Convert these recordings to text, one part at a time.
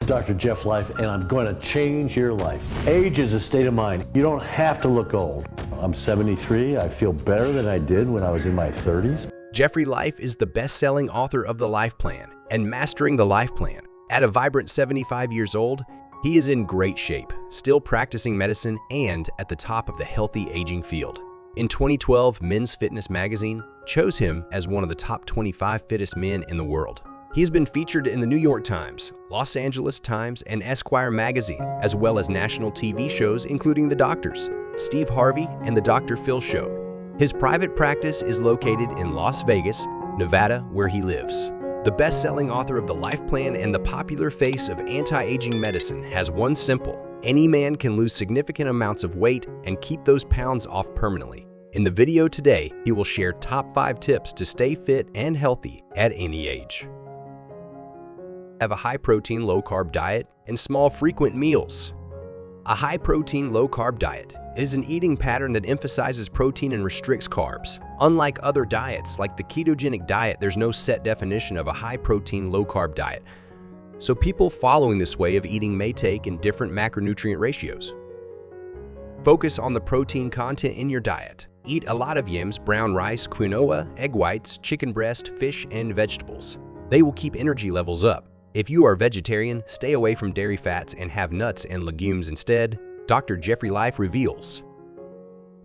Dr. Jeff Life, and I'm going to change your life. Age is a state of mind. You don't have to look old. I'm 73. I feel better than I did when I was in my 30s. Jeffry Life is the best-selling author of The Life Plan and Mastering the Life Plan. At a vibrant 75 years old, he is in great shape, still practicing medicine and at the top of the healthy aging field. In 2012, Men's Fitness magazine chose him as one of the top 25 fittest men in the world. He has been featured in the New York Times, Los Angeles Times, and Esquire magazine, as well as national TV shows including The Doctors, Steve Harvey, and The Dr. Phil Show. His private practice is located in Las Vegas, Nevada, where he lives. The best-selling author of The Life Plan and the popular face of anti-aging medicine has one simple: any man can lose significant amounts of weight and keep those pounds off permanently. In the video today, he will share top 5 tips to stay fit and healthy at any age. Have a high-protein, low-carb diet and small, frequent meals. A high-protein, low-carb diet is an eating pattern that emphasizes protein and restricts carbs. Unlike other diets, like the ketogenic diet, there's no set definition of a high-protein, low-carb diet. So people following this way of eating may take in different macronutrient ratios. Focus on the protein content in your diet. Eat a lot of yams, brown rice, quinoa, egg whites, chicken breast, fish, and vegetables. They will keep energy levels up. If you are vegetarian, stay away from dairy fats and have nuts and legumes instead, Dr. Jeffry Life reveals.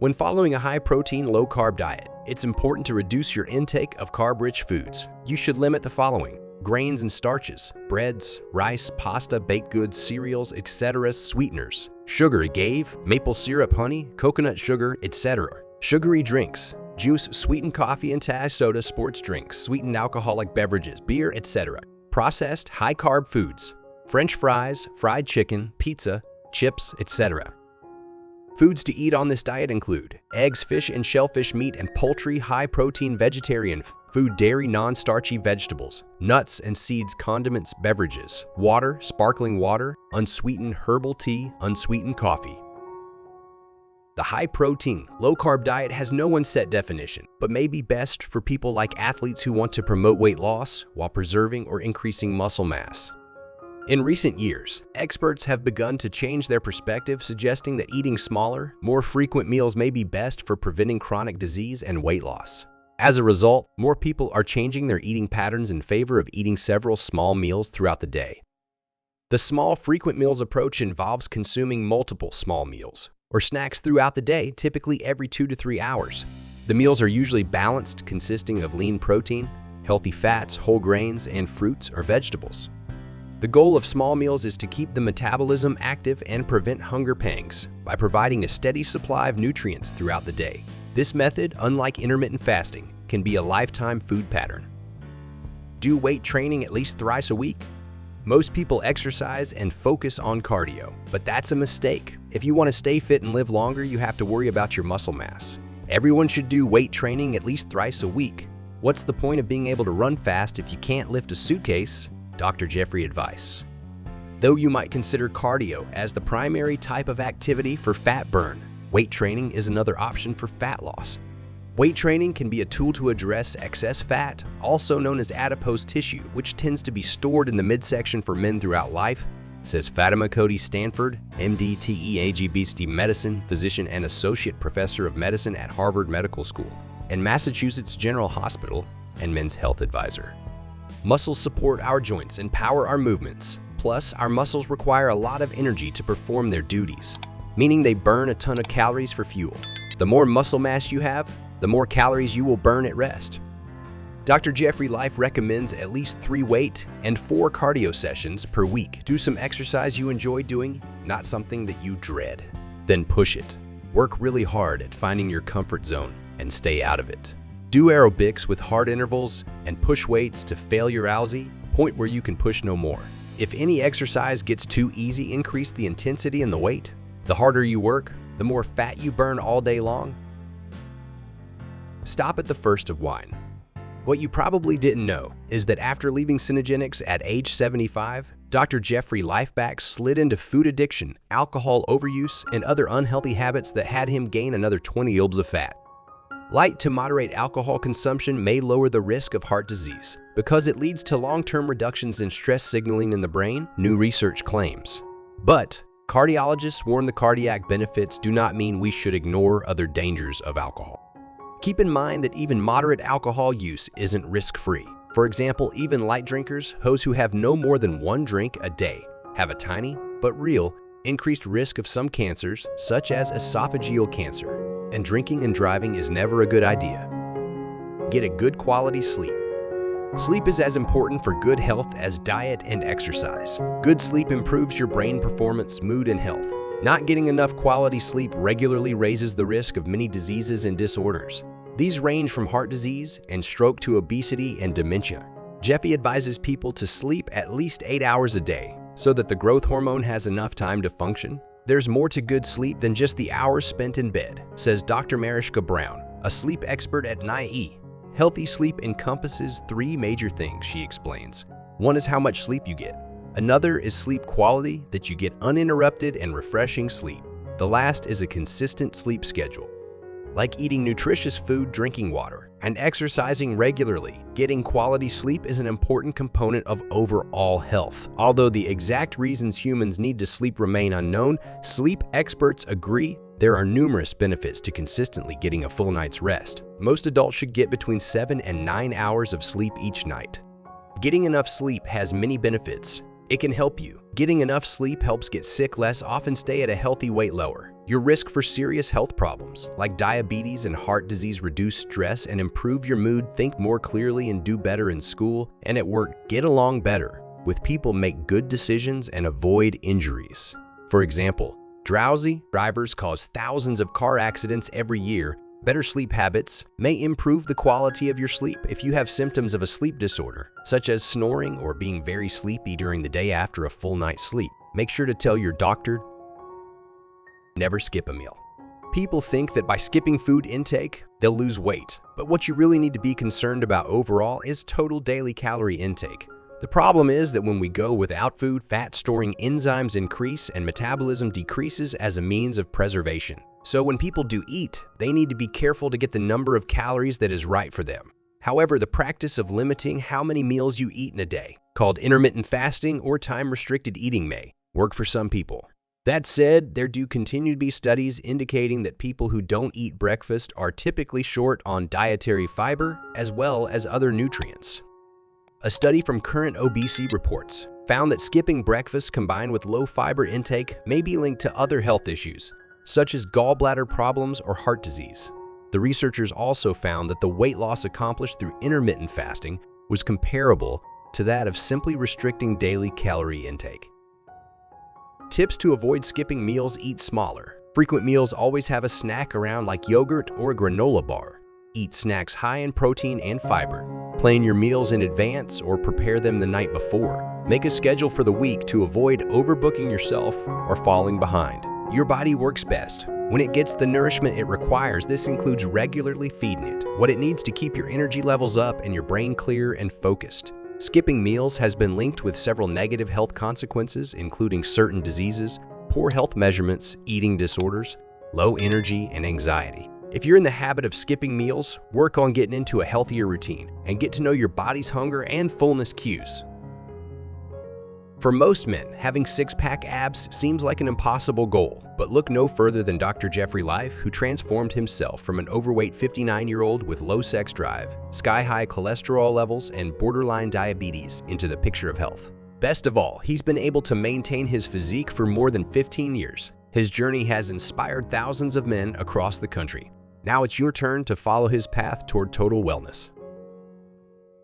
When following a high-protein, low-carb diet, it's important to reduce your intake of carb-rich foods. You should limit the following: grains and starches, breads, rice, pasta, baked goods, cereals, etc., sweeteners, sugar, agave, maple syrup, honey, coconut sugar, etc., sugary drinks, juice, sweetened coffee and soda, sports drinks, sweetened alcoholic beverages, beer, etc., processed, high-carb foods, French fries, fried chicken, pizza, chips, etc. Foods to eat on this diet include eggs, fish and shellfish, meat and poultry, high-protein vegetarian food, dairy, non-starchy vegetables, nuts and seeds, condiments, beverages, water, sparkling water, unsweetened herbal tea, unsweetened coffee. The high-protein, low-carb diet has no one set definition, but may be best for people like athletes who want to promote weight loss while preserving or increasing muscle mass. In recent years, experts have begun to change their perspective, suggesting that eating smaller, more frequent meals may be best for preventing chronic disease and weight loss. As a result, more people are changing their eating patterns in favor of eating several small meals throughout the day. The small, frequent meals approach involves consuming multiple small meals or snacks throughout the day, typically every 2 to 3 hours. The meals are usually balanced, consisting of lean protein, healthy fats, whole grains, and fruits or vegetables. The goal of small meals is to keep the metabolism active and prevent hunger pangs by providing a steady supply of nutrients throughout the day. This method, unlike intermittent fasting, can be a lifetime food pattern. Do weight training at least thrice a week. Most people exercise and focus on cardio, but that's a mistake. If you want to stay fit and live longer, you have to worry about your muscle mass. Everyone should do weight training at least thrice a week. What's the point of being able to run fast if you can't lift a suitcase? Dr. Jeffry advice. Though you might consider cardio as the primary type of activity for fat burn, weight training is another option for fat loss. Weight training can be a tool to address excess fat, also known as adipose tissue, which tends to be stored in the midsection for men throughout life, says Fatima Cody Stanford, MD, TEAG Medicine, physician and associate professor of medicine at Harvard Medical School and Massachusetts General Hospital and men's health advisor. Muscles support our joints and power our movements. Plus, our muscles require a lot of energy to perform their duties, meaning they burn a ton of calories for fuel. The more muscle mass you have, the more calories you will burn at rest. Dr. Jeffry Life recommends at least 3 weight and 4 cardio sessions per week. Do some exercise you enjoy doing, not something that you dread. Then push it. Work really hard at finding your comfort zone and stay out of it. Do aerobics with hard intervals and push weights to failure-alsy, point where you can push no more. If any exercise gets too easy, increase the intensity and the weight. The harder you work, the more fat you burn all day long. Stop at the first of wine. What you probably didn't know is that after leaving Cinegenics at age 75, Dr. Jeffry Lifeback slid into food addiction, alcohol overuse, and other unhealthy habits that had him gain another 20 ilbs of fat. Light to moderate alcohol consumption may lower the risk of heart disease because it leads to long-term reductions in stress signaling in the brain, new research claims. But cardiologists warn the cardiac benefits do not mean we should ignore other dangers of alcohol. Keep in mind that even moderate alcohol use isn't risk-free. For example, even light drinkers, those who have no more than one drink a day, have a tiny, but real, increased risk of some cancers, such as esophageal cancer. And drinking and driving is never a good idea. Get a good quality sleep. Sleep is as important for good health as diet and exercise. Good sleep improves your brain performance, mood, and health. Not getting enough quality sleep regularly raises the risk of many diseases and disorders. These range from heart disease and stroke to obesity and dementia. Jeffy advises people to sleep at least 8 hours a day so that the growth hormone has enough time to function. There's more to good sleep than just the hours spent in bed, says Dr. Mariska Brown, a sleep expert at NIE. Healthy sleep encompasses 3 major things, she explains. One is how much sleep you get. Another is sleep quality, that you get uninterrupted and refreshing sleep. The last is a consistent sleep schedule. Like eating nutritious food, drinking water, and exercising regularly, getting quality sleep is an important component of overall health. Although the exact reasons humans need to sleep remain unknown, sleep experts agree there are numerous benefits to consistently getting a full night's rest. Most adults should get between 7 and 9 hours of sleep each night. Getting enough sleep has many benefits. It can help you. Getting enough sleep helps get sick less, often stay at a healthy weight lower. Your risk for serious health problems like diabetes and heart disease reduce stress and improve your mood, think more clearly and do better in school and at work, get along better with people, make good decisions and avoid injuries. For example, drowsy drivers cause thousands of car accidents every year. Better sleep habits may improve the quality of your sleep. If you have symptoms of a sleep disorder, such as snoring or being very sleepy during the day after a full night's sleep, make sure to tell your doctor. Never skip a meal. People think that by skipping food intake, they'll lose weight. But what you really need to be concerned about overall is total daily calorie intake. The problem is that when we go without food, fat-storing enzymes increase and metabolism decreases as a means of preservation. So when people do eat, they need to be careful to get the number of calories that is right for them. However, the practice of limiting how many meals you eat in a day, called intermittent fasting or time-restricted eating, may work for some people. That said, there do continue to be studies indicating that people who don't eat breakfast are typically short on dietary fiber as well as other nutrients. A study from Current Obesity Reports found that skipping breakfast combined with low fiber intake may be linked to other health issues, such as gallbladder problems or heart disease. The researchers also found that the weight loss accomplished through intermittent fasting was comparable to that of simply restricting daily calorie intake. Tips to avoid skipping meals: eat smaller. Frequent meals always have a snack around like yogurt or a granola bar. Eat snacks high in protein and fiber. Plan your meals in advance or prepare them the night before. Make a schedule for the week to avoid overbooking yourself or falling behind. Your body works best when it gets the nourishment it requires. This includes regularly feeding it what it needs to keep your energy levels up and your brain clear and focused. Skipping meals has been linked with several negative health consequences, including certain diseases, poor health measurements, eating disorders, low energy, and anxiety. If you're in the habit of skipping meals, work on getting into a healthier routine and get to know your body's hunger and fullness cues. For most men, having six-pack abs seems like an impossible goal, but look no further than Dr. Jeffry Life, who transformed himself from an overweight 59-year-old with low sex drive, sky-high cholesterol levels, and borderline diabetes into the picture of health. Best of all, he's been able to maintain his physique for more than 15 years. His journey has inspired thousands of men across the country. Now it's your turn to follow his path toward total wellness.